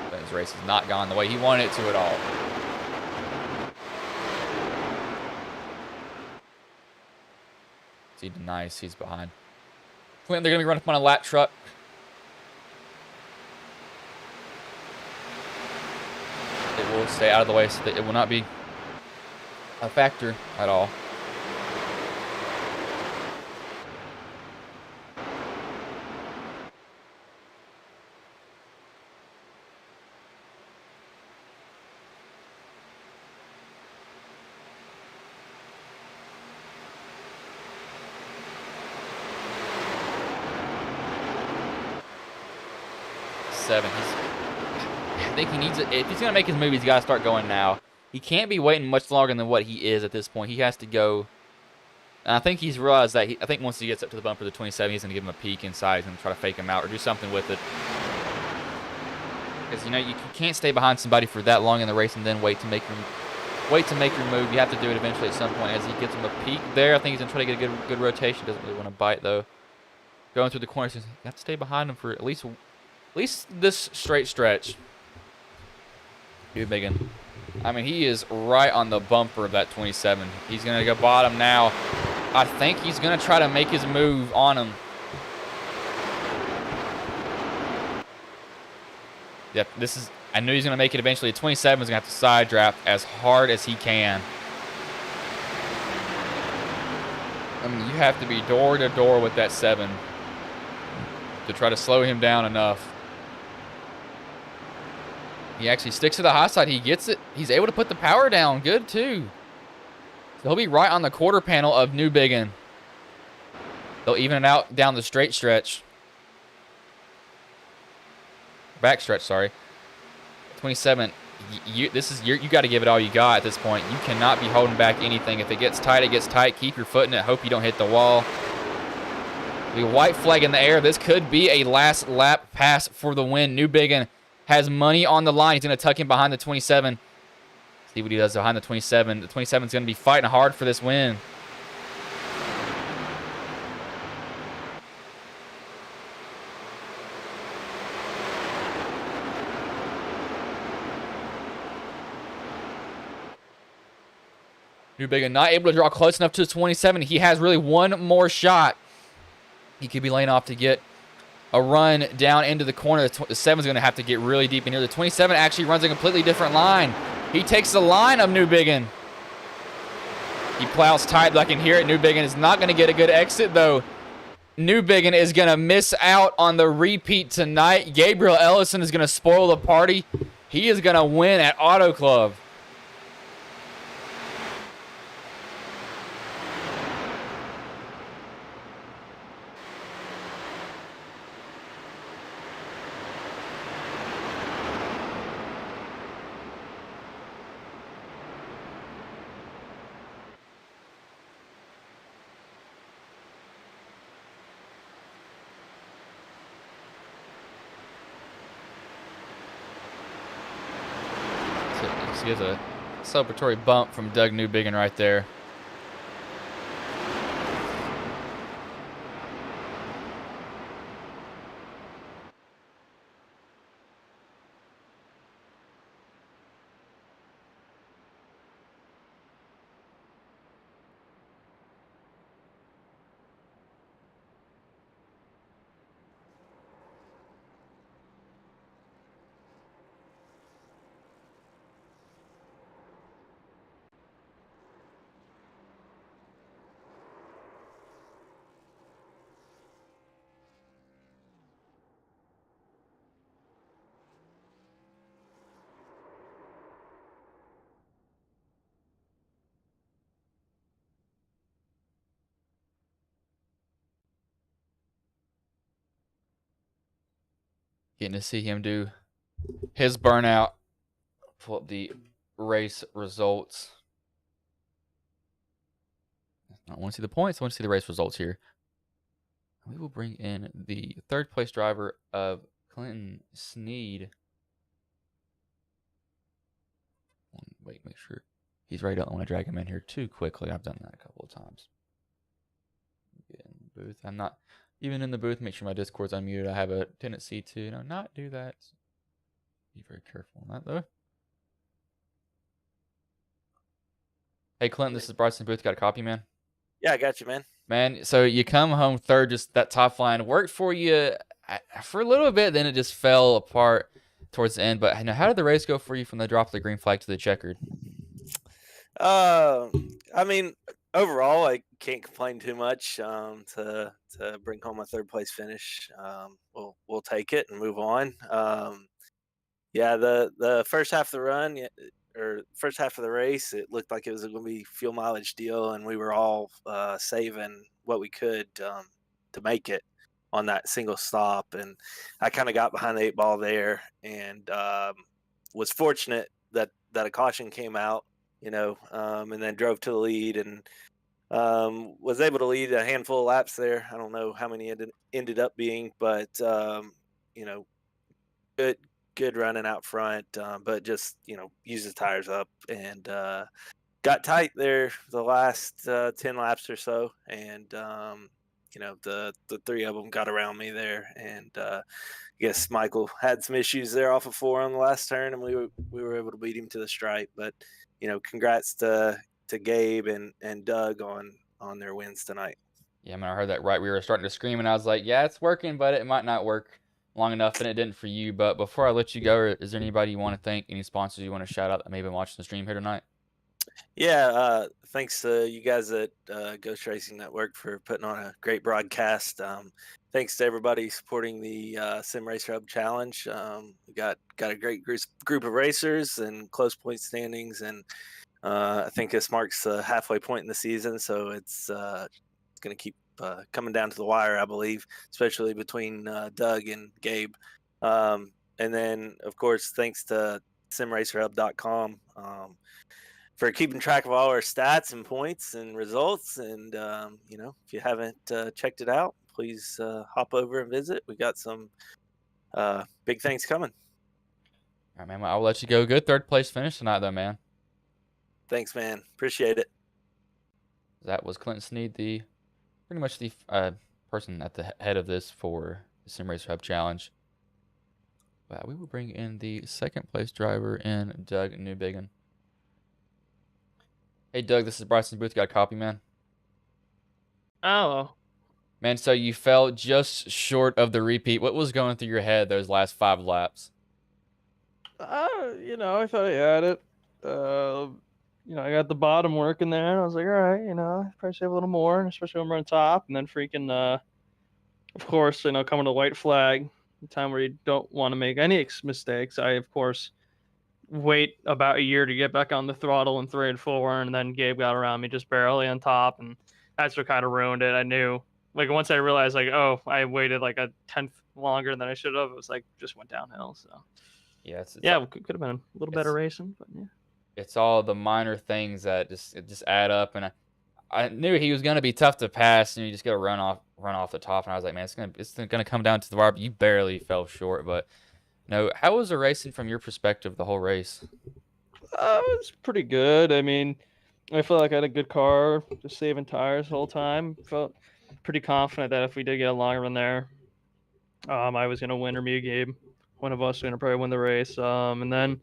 S1: But his race has not gone the way he wanted it to at all. See, nice, he's behind. Clinton, they're going to be running up on a lap truck. It will stay out of the way so that it will not be a factor at all. I think he needs it. If he's going to make his move, he's got to start going now. He can't be waiting much longer than what he is at this point. He has to go. And I think he's realized that. I think once he gets up to the bumper, the 27, he's going to give him a peek inside. He's going to try to fake him out or do something with it. Because, you know, you can't stay behind somebody for that long in the race and then wait to make your move. You have to do it eventually at some point. As he gets him a peek there, I think he's going to try to get a good rotation. Doesn't really want to bite, though. Going through the corners, you have to stay behind him for at least this straight stretch. Newbigin. I mean, he is right on the bumper of that 27. He's going to go bottom now. I think he's going to try to make his move on him. Yep, I knew he's going to make it eventually. The 27 is going to have to side draft as hard as he can. I mean, you have to be door to door with that 7 to try to slow him down enough. He actually sticks to the high side. He gets it. He's able to put the power down. Good, too. So he'll be right on the quarter panel of Newbigin. They'll even it out down the straight stretch. Back stretch, sorry. 27. You got to give it all you got at this point. You cannot be holding back anything. If it gets tight, it gets tight. Keep your foot in it. Hope you don't hit the wall. The white flag in the air. This could be a last lap pass for the win. Newbigin has money on the line. He's going to tuck him behind the 27. See what he does behind the 27. The 27 is going to be fighting hard for this win. Newbigin not able to draw close enough to the 27. He has really one more shot. He could be laying off to get a run down into the corner. The 7 is going to have to get really deep in here. The 27 actually runs a completely different line. He takes the line of Newbigin. He plows tight, but I can hear it. Newbigin is not going to get a good exit, though. Newbigin is going to miss out on the repeat tonight. Gabriel Ellison is going to spoil the party. He is going to win at Auto Club. He gets a celebratory bump from Doug Newbigin right there. Getting to see him do his burnout. Pull up the race results. I don't want to see the points. I want to see the race results here. We will bring in the third place driver of Clinton Sneed. Wait, make sure he's ready. I don't want to drag him in here too quickly. I've done that a couple of times. Get in the booth. I'm not even in the booth. Make sure my Discord's unmuted. I have a tendency to not do that. Be very careful on that though. Hey Clinton, this is Bryson Booth. Got a copy, man?
S2: Yeah, I got you, man.
S1: Man, so you come home third, just that top line worked for you for a little bit, then it just fell apart towards the end. But how did the race go for you from the drop of the green flag to the checkered?
S2: I mean, overall, I can't complain too much. To bring home a third place finish, we'll take it and move on. Yeah, the first half of the run, or first half of the race, it looked like it was going to be fuel mileage deal, and we were all saving what we could to make it on that single stop. And I kind of got behind the 8 ball there, and was fortunate that a caution came out, and then drove to the lead and was able to lead a handful of laps there. I don't know how many it ended up being, but good running out front, but just used the tires up and got tight there the last 10 laps or so, and the three of them got around me there, and I guess Michael had some issues there off of 4 on the last turn, and we were able to beat him to the stripe. But congrats to Gabe and Doug on their wins tonight.
S1: Yeah, man, I heard that right. We were starting to scream, and I was like, yeah, it's working, but it might not work long enough, and it didn't for you. But before I let you go, is there anybody you want to thank, any sponsors you want to shout out that may have been watching the stream here tonight?
S2: Yeah, thanks to you guys at Ghost Racing Network for putting on a great broadcast. Thanks to everybody supporting the Sim Racer Hub Challenge. We got a great group of racers and close point standings, and I think this marks the halfway point in the season, so it's going to keep coming down to the wire, I believe, especially between Doug and Gabe. And then, of course, thanks to simracerhub.com for keeping track of all our stats and points and results. And, if you haven't checked it out, please hop over and visit. We got some big things coming.
S1: All right, man. I'll let you go. Good third place finish tonight, though, man.
S2: Thanks, man. Appreciate it.
S1: That was Clinton Sneed, pretty much the person at the head of this for the Sim Racer Hub Challenge. Wow, we will bring in the second place driver in Doug Newbiggin. Hey, Doug, this is Bryson Booth. Got a copy, man?
S3: Oh.
S1: Man, so you fell just short of the repeat. What was going through your head those last 5 laps?
S3: I thought I had it. I got the bottom working there, and I was like, all right, probably save a little more, especially when we're on top. And then freaking, of course, coming to the white flag, the time where you don't want to make any mistakes. I, of course, wait about a year to get back on the throttle in 3 and 4, and then Gabe got around me just barely on top, and that's what kind of ruined it. I knew, once I realized, I waited like a 10th longer than I should have, it was just went downhill. So
S1: yeah,
S3: it could have been a little better racing, but yeah.
S1: It's all the minor things that just add up, and I knew he was going to be tough to pass, and you just got to run off the top, and I was like, man, it's gonna come down to the wire. But you barely fell short, but no. How was the racing from your perspective, the whole race?
S3: It was pretty good. I mean, I felt like I had a good car, just saving tires the whole time. Felt pretty confident that if we did get a long run there, I was gonna win, or me or Gabe, one of us was gonna probably win the race. And then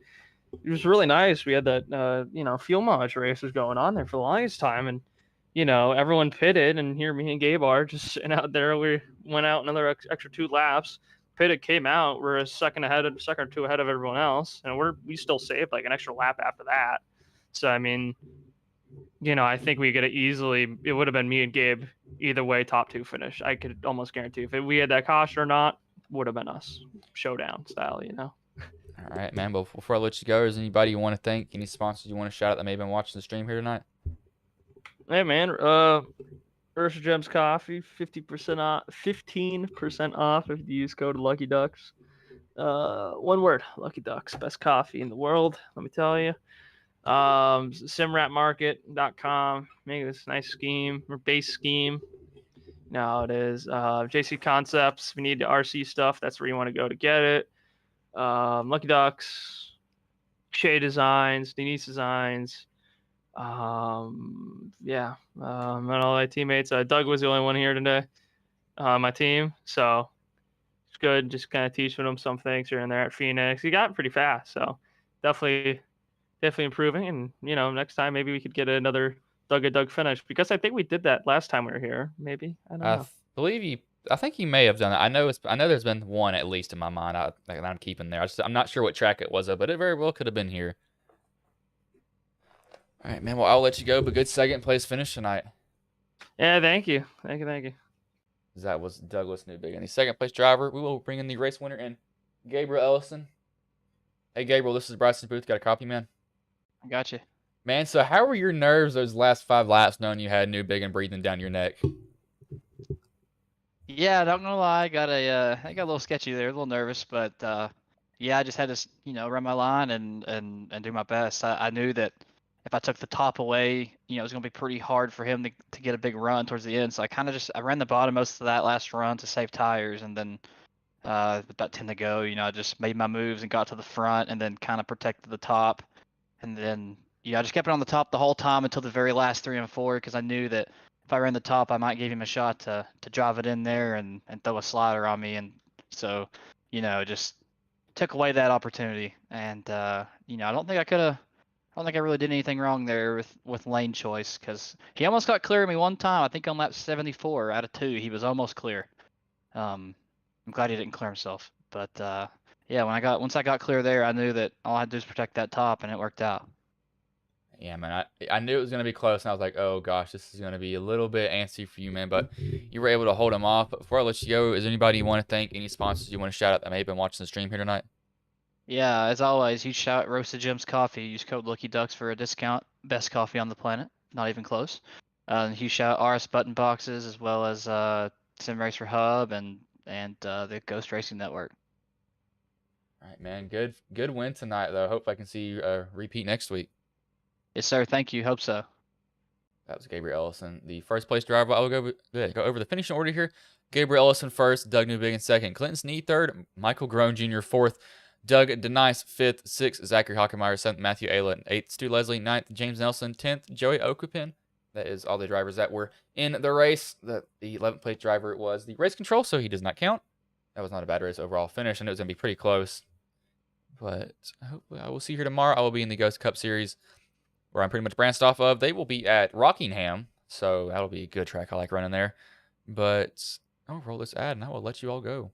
S3: it was really nice. We had that fuel mileage races going on there for the longest time, and everyone pitted, and here me and Gabe are just sitting out there. We went out another extra 2 laps. Pitted, came out. We're a second or 2 ahead of everyone else, and we still saved like an extra lap after that. So I mean, I think we could have easily. It would have been me and Gabe either way, top 2 finish. I could almost guarantee if we had that caution or not, would have been us, showdown style.
S1: All right, man. But before I let you go, is anybody you want to thank? Any sponsors you want to shout out that may have been watching the stream here tonight?
S3: Hey, man. Ursa Gems Coffee, 15% off if you use code Lucky Ducks. One word: Lucky Ducks. Best coffee in the world. Let me tell you. Simratmarket.com. Make this nice scheme or base scheme. Now it is JC Concepts. If you need the RC stuff, that's where you want to go to get it. Lucky Ducks, Shay Designs, Denise Designs. And all my teammates. Doug was the only one here today on my team, so it's good. Just kind of teaching him some things here and there at Phoenix. He got pretty fast, so definitely improving. And next time maybe we could get another Doug finish, because I think we did that last time we were here. Maybe, I don't know.
S1: I think he may have done it. I know there's been one at least in my mind that I'm keeping there. I'm not sure what track it was, but it very well could have been here. All right, man. Well, I'll let you go, but good second place finish tonight.
S3: Yeah, thank you.
S1: That was Douglas Newbigin, the second place driver. We will bring in the race winner and Gabriel Ellison. Hey, Gabriel, this is Bryson Booth. Got a copy, man?
S4: I got you.
S1: Man, so how were your nerves those last 5 laps knowing you had Newbigin breathing down your neck?
S4: Yeah, not gonna lie, I got a little sketchy there, a little nervous, but yeah, I just had to, run my line and do my best. I knew that if I took the top away, it was gonna be pretty hard for him to get a big run towards the end. So I ran the bottom most of that last run to save tires, and then about 10 to go, I just made my moves and got to the front, and then kind of protected the top, and then I just kept it on the top the whole time until the very last 3 and 4, because I knew that if I ran the top, I might give him a shot to drive it in there and throw a slider on me. And so, just took away that opportunity. And, I don't think I really did anything wrong there with lane choice, because he almost got clear of me one time. I think on lap 74 out of 2, he was almost clear. I'm glad he didn't clear himself. But, yeah, once I got clear there, I knew that all I had to do was protect that top, and it worked out.
S1: Yeah, man, I knew it was going to be close, and I was like, oh, gosh, this is going to be a little bit antsy for you, man, but you were able to hold him off. But before I let you go, is there anybody you want to thank, any sponsors you want to shout out that may have been watching the stream here tonight?
S4: Yeah, as always, huge shout out Roasted Gems Coffee. Use code Lucky Ducks for a discount. Best coffee on the planet. Not even close. Huge shout out RS Button Boxes, as well as Sim Racer Hub and the Ghost Racing Network.
S1: All right, man, good win tonight, though. Hope I can see you repeat next week.
S4: Yes, sir. Thank you. Hope so.
S1: That was Gabriel Ellison, the first place driver. I will go over the finishing order here. Gabriel Ellison first, Doug Newbigin second, Clinton Sneed third, Michael Groan Jr. fourth, Doug Denice fifth, sixth, Zachary Hockenmeyer seventh, Matthew Ayla eighth, Stu Leslie ninth, James Nelson 10th, Joey Okupin. That is all the drivers that were in the race. The 11th place driver was the race control, so he does not count. That was not a bad race overall finish, and it was going to be pretty close. But hopefully I will see you here tomorrow. I will be in the Ghost Cup Series, where I'm pretty much branched off of. They will be at Rockingham, so that'll be a good track. I like running there. But I'll roll this ad, and I will let you all go.